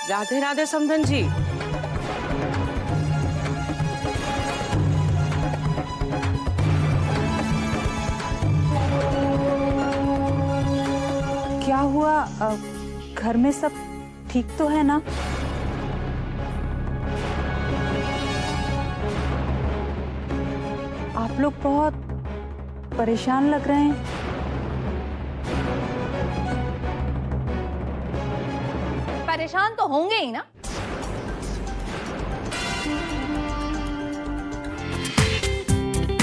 राधे राधे समधन जी। क्या हुआ? घर में सब ठीक तो है ना? आप लोग बहुत परेशान लग रहे हैं। परेशान तो होंगे ही ना।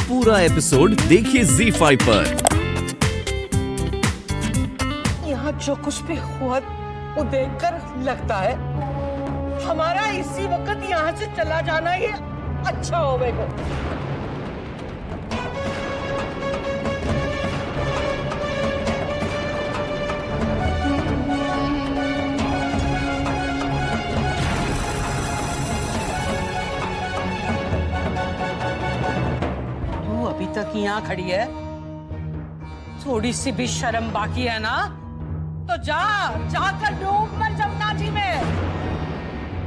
पूरा एपिसोड देखिए ZEE5 पर। यहाँ जो कुछ भी हुआ वो देखकर लगता है हमारा इसी वक्त यहाँ से चला जाना ही अच्छा होगा। तू अभी तक यहाँ खड़ी है, थोड़ी सी भी शर्म बाकी है ना? तो जाकर डूब मर जमुना जी में।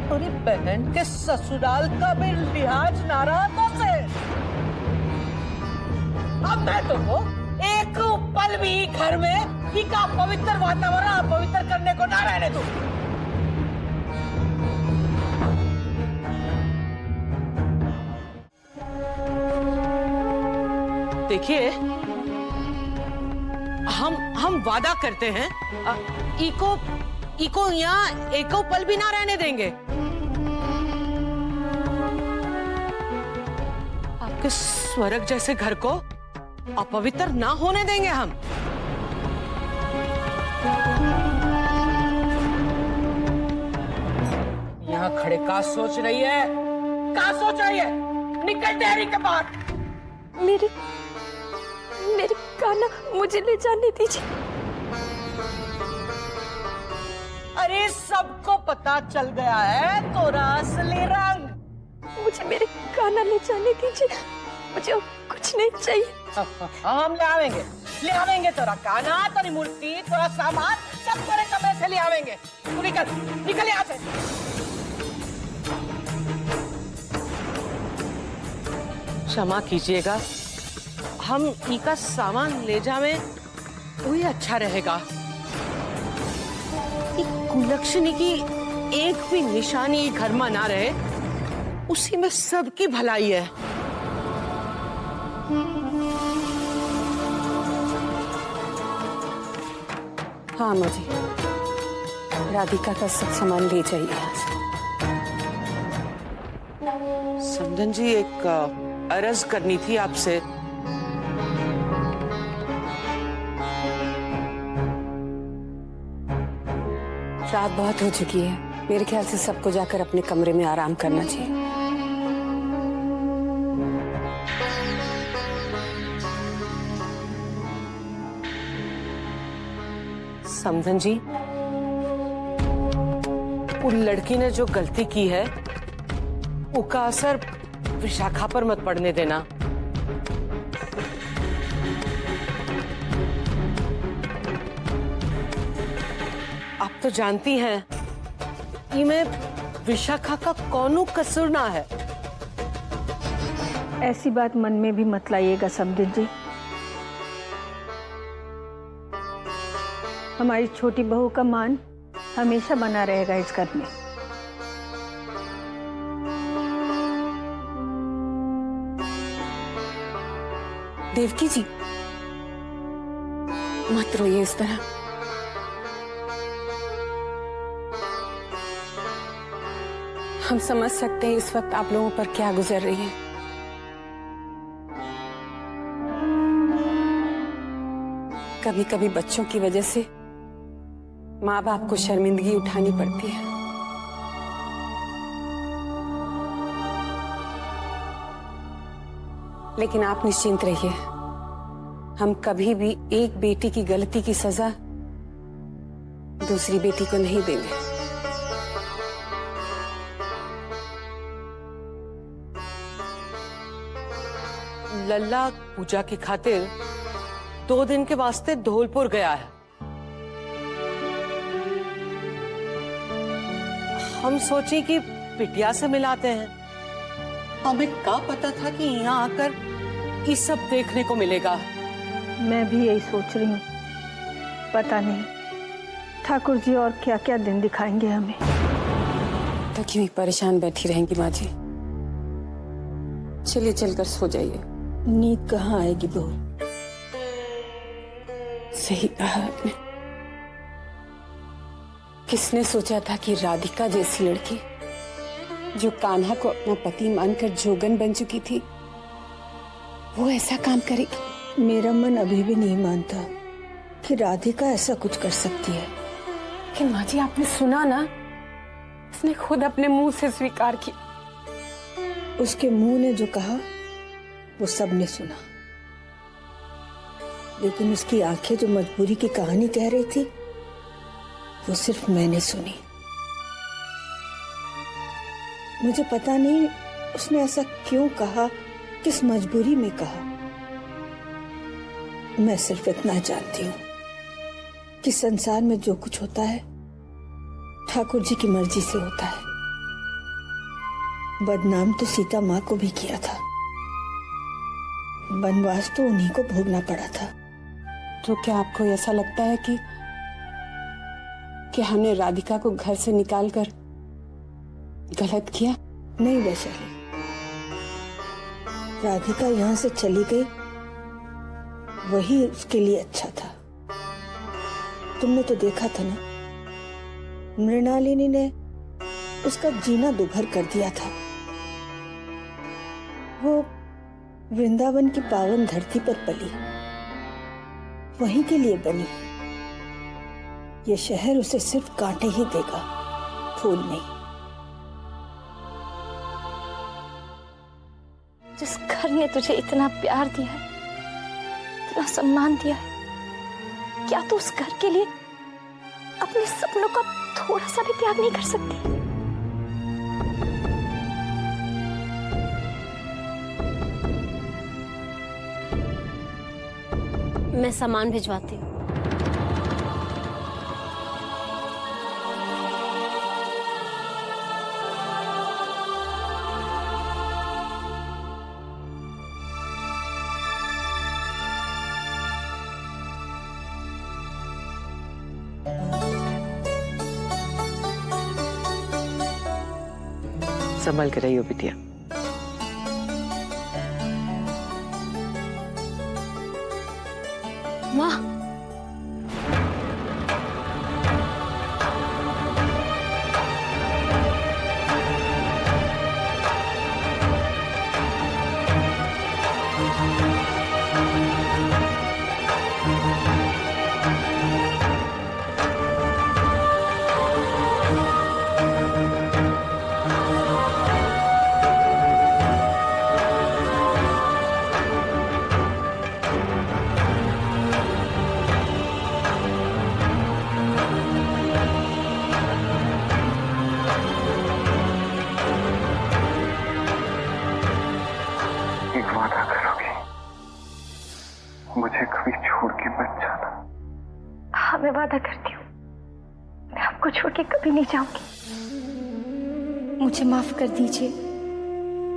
तेरी बहन के ससुराल का भी लिहाज नाराजों से। अब मैं तुमको एक पल भी घर में ही का पवित्र वातावरण अपवित्र करने को ना रहने दूं। देखिए, हम वादा करते हैं इको यहाँ एको पल भी ना रहने देंगे। आपके स्वर्ग जैसे घर को अपवित्र ना होने देंगे हम। यहाँ खड़े का सोच रही है? क्या सोच रही है? निकल डेयरी के बाहर। मेरी कान्हा, मुझे ले जाने दीजिए। अरे सबको पता चल गया है तोरा असली रंग। मुझे मेरे कान्हा ले जाने दीजिए, मुझे कुछ नहीं चाहिए। हम ले आवेंगे तोरा कान्हा, तेरी मूर्ति, तोरा सामान सब तेरे कमरे से ले आवेंगे। तू निकल यहाँ से। क्षमा कीजिएगा, हम इका सामान ले जावे वही अच्छा रहेगा। कुलक्षणी की एक भी निशानी घर में ना रहे, उसी में सबकी भलाई है। हाँ मुझे राधिका का सब सामान ले जाइए यहाँ से। समधन जी, एक अर्ज करनी थी आपसे। रात बहुत हो चुकी है, मेरे ख्याल से सबको जाकर अपने कमरे में आराम करना चाहिए। समधन जी, वो लड़की ने जो गलती की है उसका असर विशाखा पर मत पड़ने देना। आप तो जानती हैं इनमें विशाखा का कौनो कसूर ना है। ऐसी बात मन में भी मत लाइएगा समधन जी। हमारी छोटी बहू का मान हमेशा बना रहेगा इस घर में। देवकी जी, मत रोइए इस तरह। हम समझ सकते हैं इस वक्त आप लोगों पर क्या गुजर रही है। कभी कभी बच्चों की वजह से माँ बाप को शर्मिंदगी उठानी पड़ती है। लेकिन आप निश्चिंत रहिए, हम कभी भी एक बेटी की गलती की सजा दूसरी बेटी को नहीं देंगे। लल्ला पूजा की खातिर 2 दिन के वास्ते धौलपुर गया है। हम सोची कि बिटिया से मिलाते हैं। हमें क्या पता था कि यहाँ आकर ये सब देखने को मिलेगा। मैं भी यही सोच रही हूँ, पता नहीं ठाकुर जी और क्या क्या दिन दिखाएंगे हमें। तो क्यों ही परेशान बैठी रहेंगी माँ जी? चलिए चलकर सो जाइए। नींद कहाँ आएगी बहू? सही कहा आपने। किसने सोचा था कि राधिका जैसी लड़की जो कान्हा को अपना पति मानकर जोगन बन चुकी थी, वो ऐसा काम करेगी? मेरा मन अभी भी नहीं मानता कि राधिका ऐसा कुछ कर सकती है। कि माँ जी आपने सुना ना, उसने खुद अपने मुंह से स्वीकार किया। उसके मुंह ने जो कहा वो सबने सुना, लेकिन उसकी आंखें जो मजबूरी की कहानी कह रही थी वो सिर्फ मैंने सुनी। मुझे पता नहीं उसने ऐसा क्यों कहा, किस मजबूरी में कहा। मैं सिर्फ इतना जानती हूँ कि संसार में जो कुछ होता है ठाकुर जी की मर्जी से होता है। बदनाम तो सीता माँ को भी किया था, वनवास तो उन्हीं को भोगना पड़ा था। तो क्या आपको ऐसा लगता है कि हमने राधिका को घर से निकालकर गलत किया? नहीं वैशाली, राधिका यहाँ से चली गई वही उसके लिए अच्छा था। तुमने तो देखा था ना, मृणालिनी ने उसका जीना दुभर कर दिया था। वो वृंदावन की पावन धरती पर पली, वहीं के लिए बनी। ये शहर उसे सिर्फ कांटे ही देगा, फूल नहीं। जिस घर ने तुझे इतना प्यार दिया है, इतना सम्मान दिया है, क्या तू उस घर के लिए अपने सपनों का थोड़ा सा भी त्याग नहीं कर सकती? मैं सामान भिजवाती हूँ। संभल के रहियो बिटिया। वाह, मुझे कभी छोड़ के मत जाना। हाँ, मैं वादा करती हूँ, मैं आपको छोड़ के कभी नहीं जाऊंगी। मुझे माफ कर दीजिए,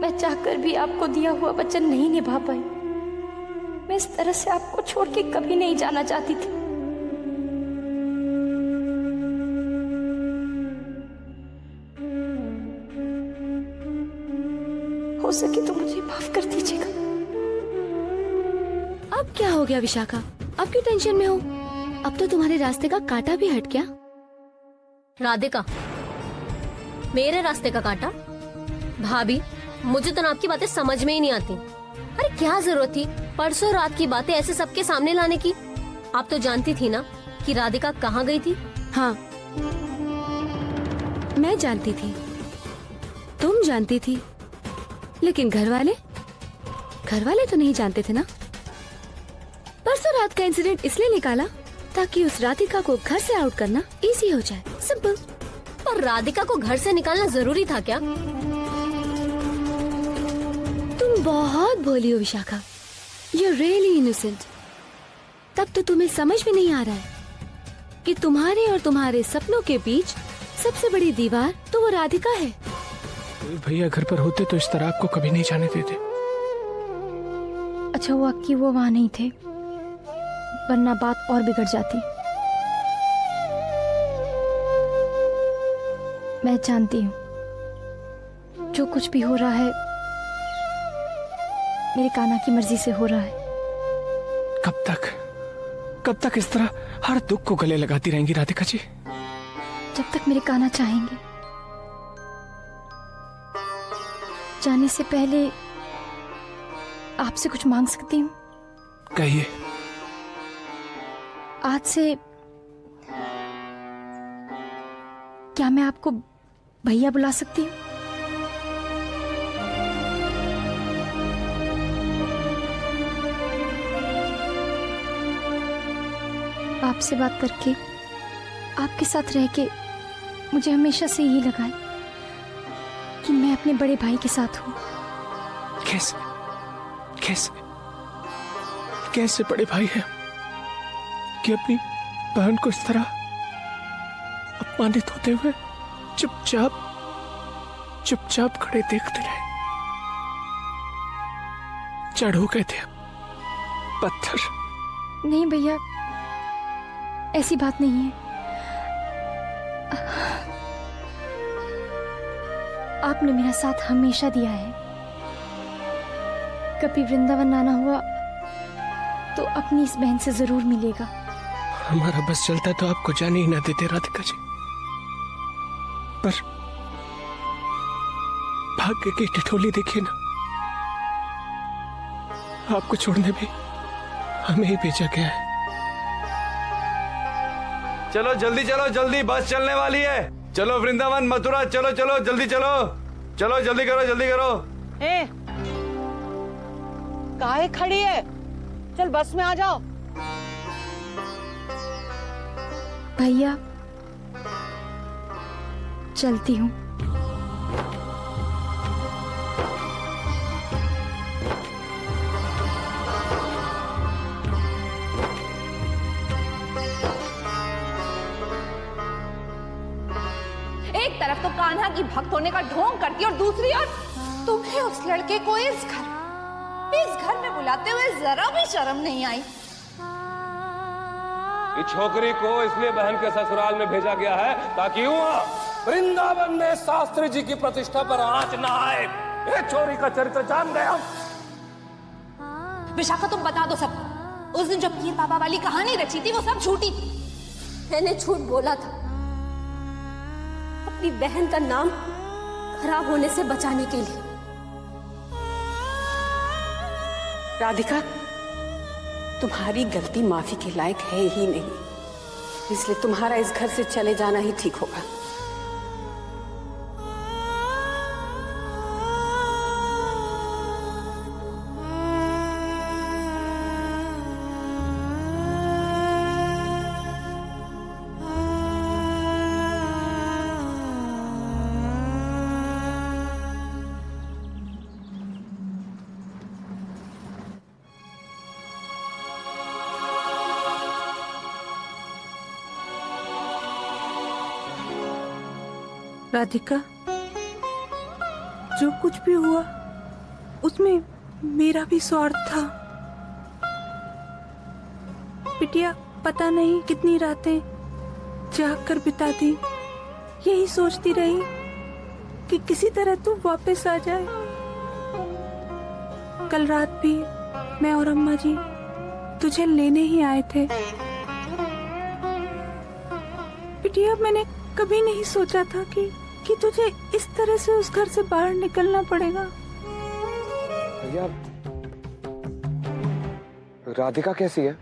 मैं चाहकर भी आपको दिया हुआ वचन नहीं निभा पाई। मैं इस तरह से आपको छोड़ के कभी नहीं जाना चाहती थी। हो सके तो मुझे माफ कर दीजिएगा। अब क्या हो गया विशाखा? अब क्यों टेंशन में हो? अब तो तुम्हारे रास्ते का कांटा भी हट गया। राधिका, मेरे रास्ते का कांटा? भाभी, मुझे तो आपकी बातें समझ में ही नहीं आती। अरे क्या जरूरत थी परसों रात की बातें ऐसे सबके सामने लाने की? आप तो जानती थी ना कि राधिका कहाँ गई थी। हाँ, मैं जानती थी, तुम जानती थी, लेकिन घर वाले तो नहीं जानते थे ना। परसों रात का इंसिडेंट इसलिए निकाला ताकि उस राधिका को घर से आउट करना इजी हो जाए, सिंपल। पर राधिका को घर से निकालना जरूरी था क्या? तुम बहुत भोली हो विशाखा, You're really innocent. तब तो तुम्हें समझ में नहीं आ रहा है कि तुम्हारे और तुम्हारे सपनों के बीच सबसे बड़ी दीवार तो वो राधिका है। भैया घर पर होते तो इस तरह आपको कभी नहीं जाने देते। अच्छा हुआ कि वो वहां नहीं थे, वरना बात और बिगड़ जाती। मैं जानती हूँ जो कुछ भी हो रहा है मेरे कान्हा की मर्जी से हो रहा है। कब तक इस तरह हर दुख को गले लगाती रहेंगी राधिका जी? जब तक मेरे कान्हा चाहेंगे। जाने से पहले आपसे कुछ मांग सकती हूँ? कहिए। आज से क्या मैं आपको भैया बुला सकती हूँ? आपसे बात करके, आपके साथ रह के मुझे हमेशा से यही लगा है कि मैं अपने बड़े भाई के साथ हूँ। कैसे कैसे कैसे बड़े भाई हैं कि अपनी बहन को इस तरह अपमानित होते हुए चुपचाप खड़े देखते रहे। चढ़ हो गए थे पत्थर। नहीं भैया, ऐसी बात नहीं है। आपने मेरा साथ हमेशा दिया है। कभी वृंदावन आना हुआ तो अपनी इस बहन से जरूर मिलेगा। हमारा बस चलता तो आपको जाने ही ना देते राधिका जी, पर भाग्य की ठिठोली देखिए ना, आपको छोड़ने भी हमें ही भेजा गया है। चलो जल्दी चलो, जल्दी बस चलने वाली है। चलो वृंदावन मथुरा, चलो चलो जल्दी चलो, चलो जल्दी करो जल्दी करो। ए, काहे खड़ी है? चल बस में आ जाओ। भैया चलती हूँ। एक तरफ तो कान्हा की भक्त होने का ढोंग करती और दूसरी ओर तुम्हें उस लड़के को इस घर में बुलाते हुए जरा भी शर्म नहीं आई। इस छोकरी को इसलिए बहन के ससुराल में भेजा गया है ताकि वहां वृंदावन में शास्त्री जी की प्रतिष्ठा पर आंच ना आए। ये छोरी का चरित्र जान गया। विशाखा तुम बता दो सब, उस दिन जो पीर बाबा वाली कहानी रची थी वो सब झूठी थी। मैंने झूठ बोला था अपनी बहन का नाम खराब होने से बचाने के लिए। राधिका, तुम्हारी गलती माफी के लायक है ही नहीं, इसलिए तुम्हारा इस घर से चले जाना ही ठीक होगा। राधिका, जो कुछ भी हुआ उसमें मेरा भी स्वार्थ था। बिटिया पता नहीं कितनी रातें जाग कर बिता दी, यही सोचती रही कि किसी तरह तू वापस आ जाए। कल रात भी मैं और अम्मा जी तुझे लेने ही आए थे। बिटिया, मैंने कभी नहीं सोचा था कि तुझे इस तरह से उस घर से बाहर निकलना पड़ेगा। भैया, राधिका कैसी है?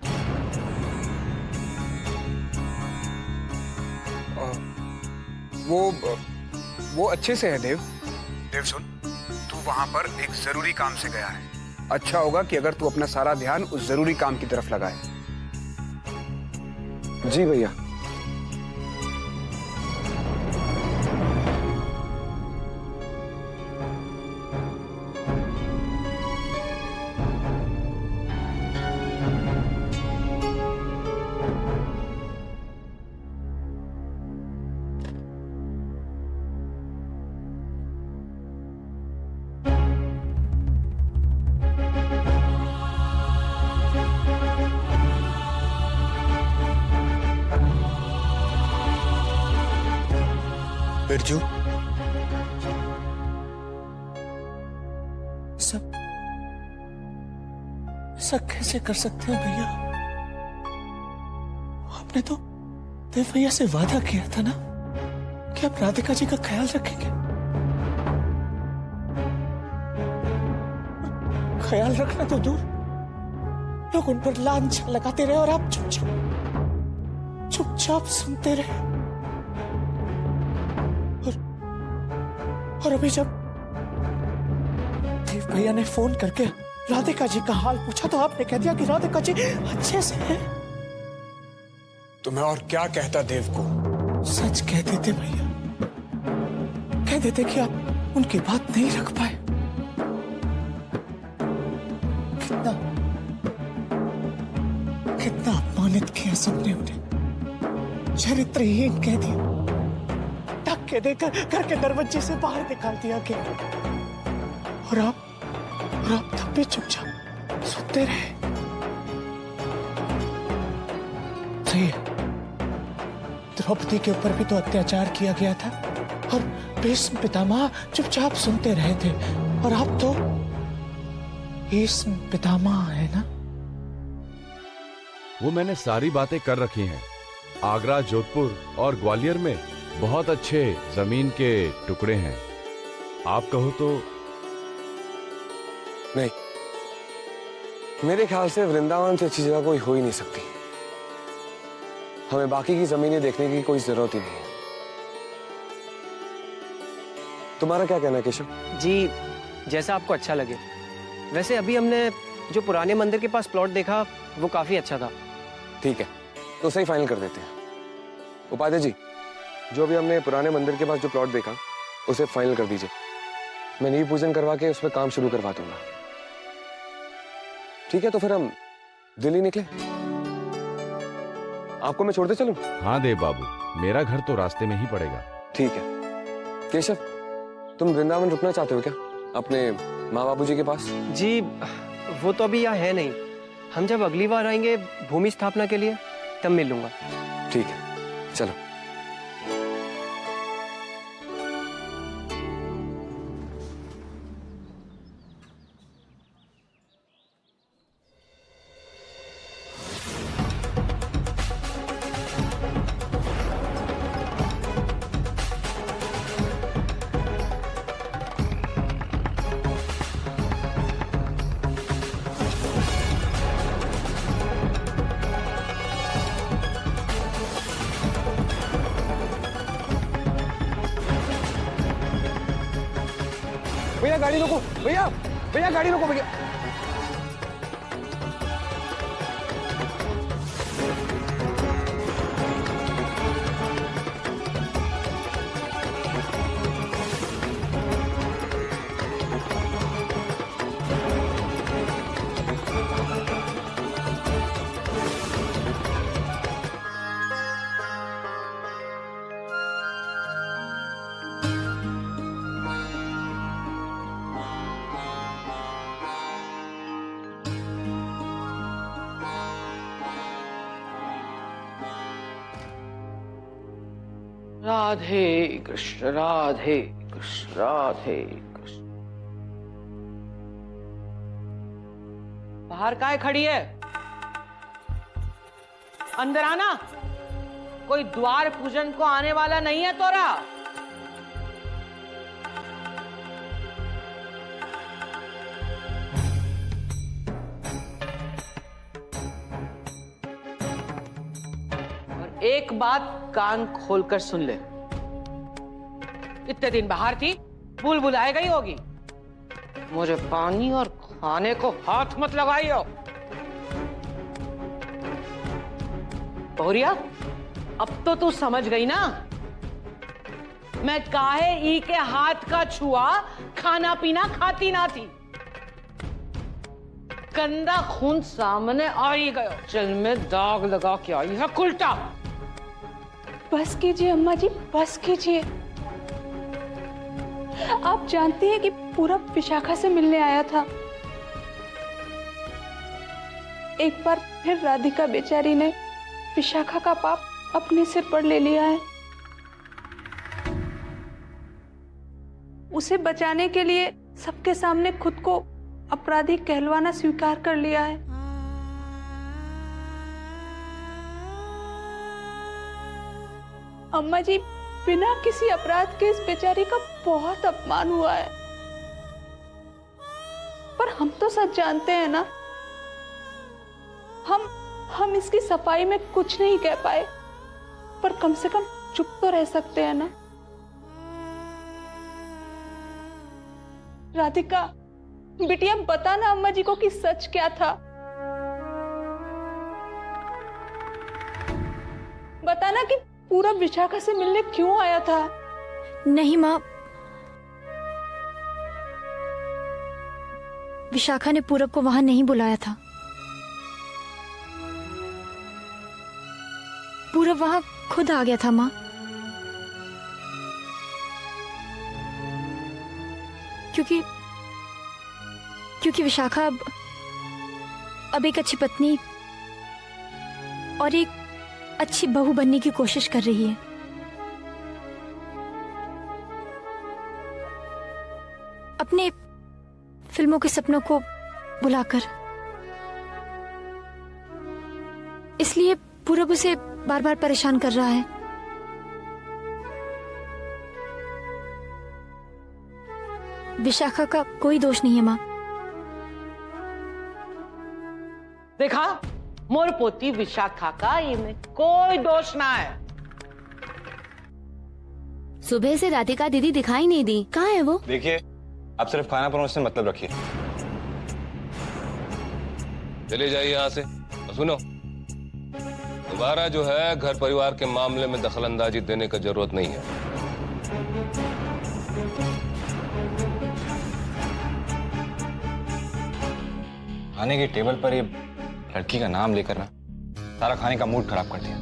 वो अच्छे से है देव। देव सुन, तू वहां पर एक जरूरी काम से गया है। अच्छा होगा कि अगर तू अपना सारा ध्यान उस जरूरी काम की तरफ लगाए। जी भैया। बिरजू, सब कैसे कर सकते हैं भैया? आपने तो देव भैया से वादा किया था ना कि आप राधिका जी का ख्याल रखेंगे। ख्याल रखना तो दूर, लोग उन पर लांछन लगाते रहे और आप चुपचाप सुनते रहे। और अभी जब देव भैया ने फोन करके राधिका जी का हाल पूछा तो आपने कह दिया कि राधिका जी अच्छे से हैं। तो मैं और क्या कहता देव को? सच कह देते भैया, कह देते कि आप उनकी बात नहीं रख पाए। कितना अपमानित किया सबने उन्हें, चरित्रहीन कह दिया, धक्के देकर घर के दरवाजे से बाहर निकाल दिया गया। और आप तब भी चुपचाप सुनते रहे। सही है, द्रौपदी के ऊपर भी तो अत्याचार किया गया था और भीष्म पितामह चुपचाप सुनते रहे थे। और आप तो भीष्म पितामह है ना? वो मैंने सारी बातें कर रखी हैं। आगरा, जोधपुर और ग्वालियर में बहुत अच्छे जमीन के टुकड़े हैं। आप कहो तो? नहीं, मेरे ख्याल से वृंदावन से अच्छी जगह कोई हो ही नहीं सकती। हमें बाकी की जमीनें देखने की कोई जरूरत ही नहीं है। तुम्हारा क्या कहना है केशव? जी, जैसा आपको अच्छा लगे। वैसे अभी हमने जो पुराने मंदिर के पास प्लॉट देखा वो काफी अच्छा था। ठीक है, तो सही फाइनल कर देते हैं। उपाध्याय जी, जो भी हमने पुराने मंदिर के पास जो प्लॉट देखा उसे फाइनल कर दीजिए। मैं नींव पूजन करवा के उसमें काम शुरू करवा दूंगा। ठीक है, तो फिर हम दिल्ली निकले। आपको मैं छोड़ते चलूं? हाँ देव बाबू, मेरा घर तो रास्ते में ही पड़ेगा। ठीक है। केशव, तुम वृंदावन रुकना चाहते हो क्या अपने माँ बाबू जी के पास? जी, वो तो अभी यहाँ है नहीं। हम जब अगली बार आएंगे भूमि स्थापना के लिए तब मिल लूंगा। ठीक है, चलो। भैया गाड़ी रोको, भैया भैया गाड़ी रोको भैया। राधे कृष्ण, राधे कृष्ण, राधे कृष्ण। बाहर काहे खड़ी है? अंदर आना। कोई द्वार पूजन को आने वाला नहीं है तोरा। और एक बात कान खोलकर सुन ले। इतने दिन बाहर थी, भूल भुलाए गई होगी। मुझे पानी और खाने को हाथ मत लगाइयो। बहुरिया, अब तो तू समझ गई ना मैं काहे ई के हाथ का छुआ खाना पीना खाती ना थी। गंदा खून सामने आ ही गयो, चल में दाग लगा के आई है कुलटा। बस कीजिए अम्मा जी, बस कीजिए। आप जानती हैं कि पूरा विशाखा से मिलने आया था। एक बार फिर राधिका बेचारी ने विशाखा का पाप अपने सिर पर ले लिया है। उसे बचाने के लिए सबके सामने खुद को अपराधी कहलवाना स्वीकार कर लिया है। अम्मा जी, बिना किसी अपराध के इस बेचारी का बहुत अपमान हुआ है, पर हम तो सच जानते हैं ना। हम इसकी सफाई में कुछ नहीं कह पाए, पर कम से कम चुप तो रह सकते हैं ना। राधिका, बिटिया बता ना अम्मा जी को कि सच क्या था। बता ना कि पूरा विशाखा से मिलने क्यों आया था। नहीं माँ, विशाखा ने पूरब को वहां नहीं बुलाया था। पूरब वहां खुद आ गया था माँ। क्योंकि विशाखा अब एक अच्छी पत्नी और एक अच्छी बहू बनने की कोशिश कर रही है। अपने फिल्मों के सपनों को बुलाकर। इसलिए पूरब उसे बार बार परेशान कर रहा है। विशाखा का कोई दोष नहीं है माँ। देखा, मोर पोती विशाखा का इनमें कोई दोष ना है। सुबह से राधिका दीदी दिखाई नहीं दी, कहाँ है वो? देखिए, आप सिर्फ खाना परोसने से मतलब रखिए। चले जाइए यहाँ से। और सुनो, दोबारा जो है घर परिवार के मामले में दखलंदाजी देने का जरूरत नहीं है। खाने की टेबल पर ये लड़की का नाम लेकर ना सारा खाने का मूड खराब कर दिया।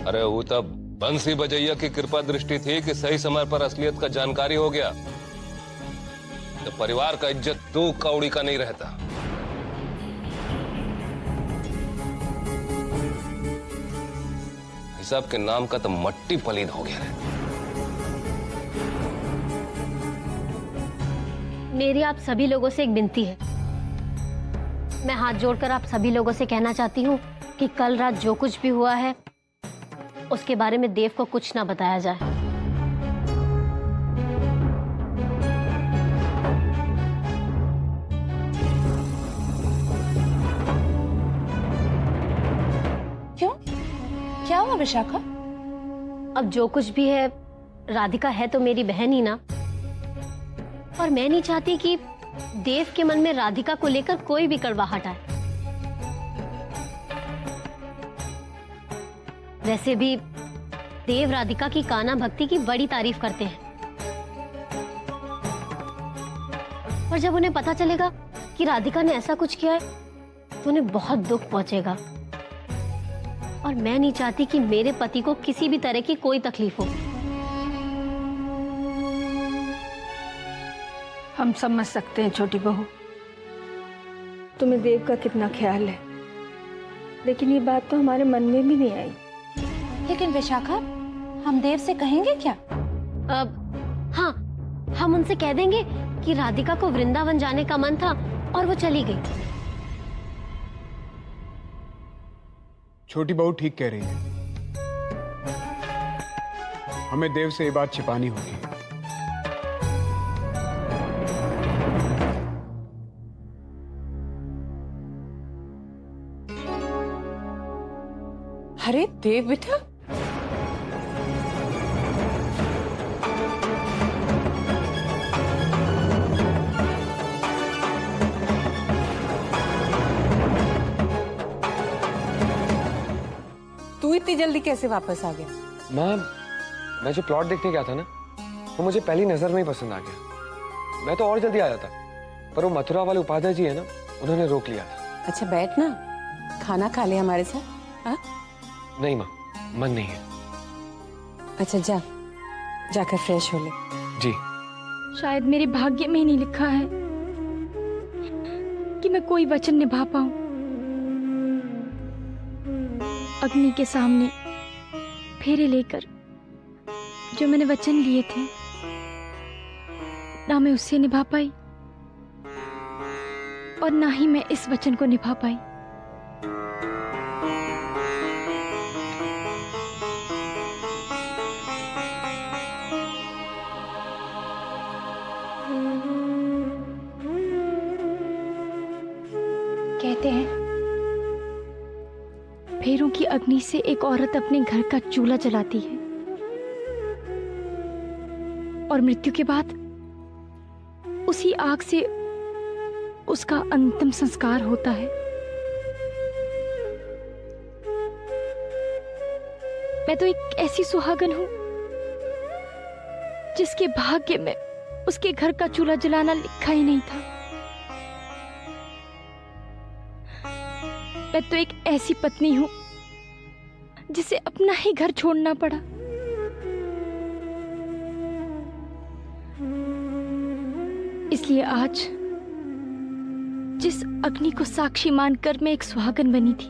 अरे वो तब बंसी बजैया की कृपा दृष्टि थी कि सही समय पर असलियत का जानकारी हो गया, तो परिवार का इज्जत दो कौड़ी का नहीं रहता। हिसाब के नाम का तो मट्टी पलीद हो गया है। मेरी आप सभी लोगों से एक विनती है। मैं हाथ जोड़कर आप सभी लोगों से कहना चाहती हूँ कि कल रात जो कुछ भी हुआ है उसके बारे में देव को कुछ ना बताया जाए। क्यों? क्या हुआ विशाखा? अब जो कुछ भी है, राधिका है तो मेरी बहन ही ना, और मैं नहीं चाहती कि देव के मन में राधिका को लेकर कोई भी कड़वाहट आए। वैसे भी देव राधिका की काना भक्ति की बड़ी तारीफ करते हैं, और जब उन्हें पता चलेगा कि राधिका ने ऐसा कुछ किया है तो उन्हें बहुत दुख पहुंचेगा, और मैं नहीं चाहती कि मेरे पति को किसी भी तरह की कोई तकलीफ हो। हम समझ सकते हैं छोटी बहू, तुम्हें देव का कितना ख्याल है, लेकिन ये बात तो हमारे मन में भी नहीं आई। लेकिन विशाखा, हम देव से कहेंगे क्या? हाँ, हम उनसे कह देंगे कि राधिका को वृंदावन जाने का मन था और वो चली गई। छोटी बहू ठीक कह रही है, हमें देव से ये बात छिपानी होगी। अरे देव बेटा, तू इतनी जल्दी कैसे वापस आ गया? माँ, मैं जो प्लॉट देखने गया था ना, वो मुझे पहली नजर में ही पसंद आ गया। मैं तो और जल्दी आया था, पर वो मथुरा वाले उपाध्याय जी है ना, उन्होंने रोक लिया था। अच्छा बैठ ना, खाना खा ले हमारे साथ। हाँ? नहीं माँ, मन नहीं है। अच्छा जाकर फ्रेश हो ले। जी। शायद मेरे भाग्य में ही नहीं लिखा है कि मैं कोई वचन निभा पाऊं। अग्नि के सामने फेरे लेकर जो मैंने वचन लिए थे ना मैं उससे निभा पाई और ना ही मैं इस वचन को निभा पाई। कहते हैं फेरों की अग्नि से एक औरत अपने घर का चूल्हा जलाती है और मृत्यु के बाद उसी आग से उसका अंतिम संस्कार होता है। मैं तो एक ऐसी सुहागन हूं जिसके भाग्य में उसके घर का चूल्हा जलाना लिखा ही नहीं था। मैं तो एक ऐसी पत्नी हूं जिसे अपना ही घर छोड़ना पड़ा। इसलिए आज जिस अग्नि को साक्षी मानकर मैं एक सुहागन बनी थी,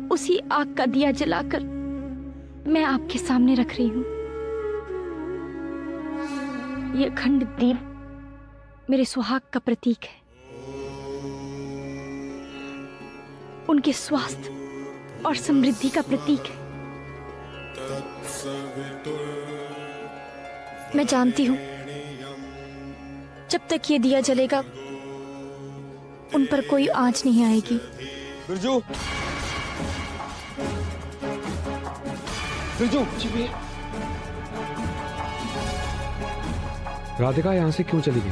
उसी आग का दिया जलाकर मैं आपके सामने रख रही हूं। यह अखंड दीप मेरे सुहाग का प्रतीक है, उनके स्वास्थ्य और समृद्धि का प्रतीक है। मैं जानती हूं जब तक ये दिया जलेगा उन पर कोई आंच नहीं आएगी। बिरजू, बिरजू, राधिका यहाँ से क्यों चली गई?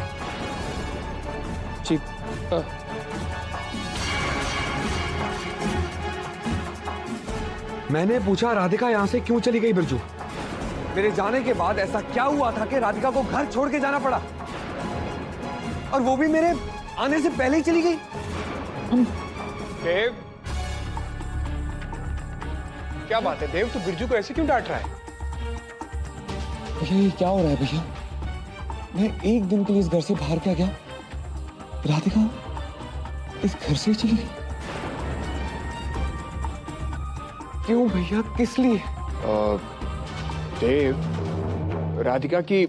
मैंने पूछा राधिका यहाँ से क्यों चली गई बिरजू? मेरे जाने के बाद ऐसा क्या हुआ था कि राधिका को घर छोड़ के जाना पड़ा, और वो भी मेरे आने से पहले ही चली गई? देव, क्या बात है देव, तू बिरजू को ऐसे क्यों डांट रहा है? भैया ये क्या हो रहा है भैया? मैं एक दिन के लिए इस घर से बाहर क्या गया, राधिका इस घर से चली गई? क्यों भैया, किस लिए? देव, राधिका की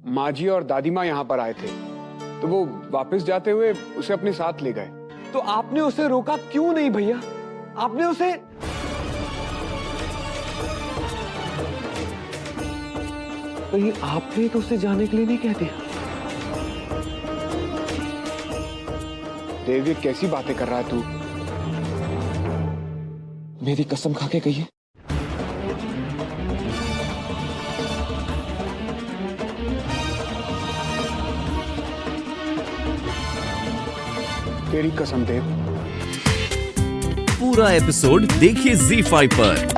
माँ जी और दादी माँ यहाँ पर आए थे, तो वो वापस जाते हुए उसे अपने साथ ले गए। तो आपने उसे रोका क्यों नहीं भैया? आपने उसे कहीं आपने तो उसे जाने के लिए नहीं कह दिया? देव, ये कैसी बातें कर रहा है तू? मेरी कसम खा के कहिए। तेरी कसम देव। पूरा एपिसोड देखिए ZEE5 पर।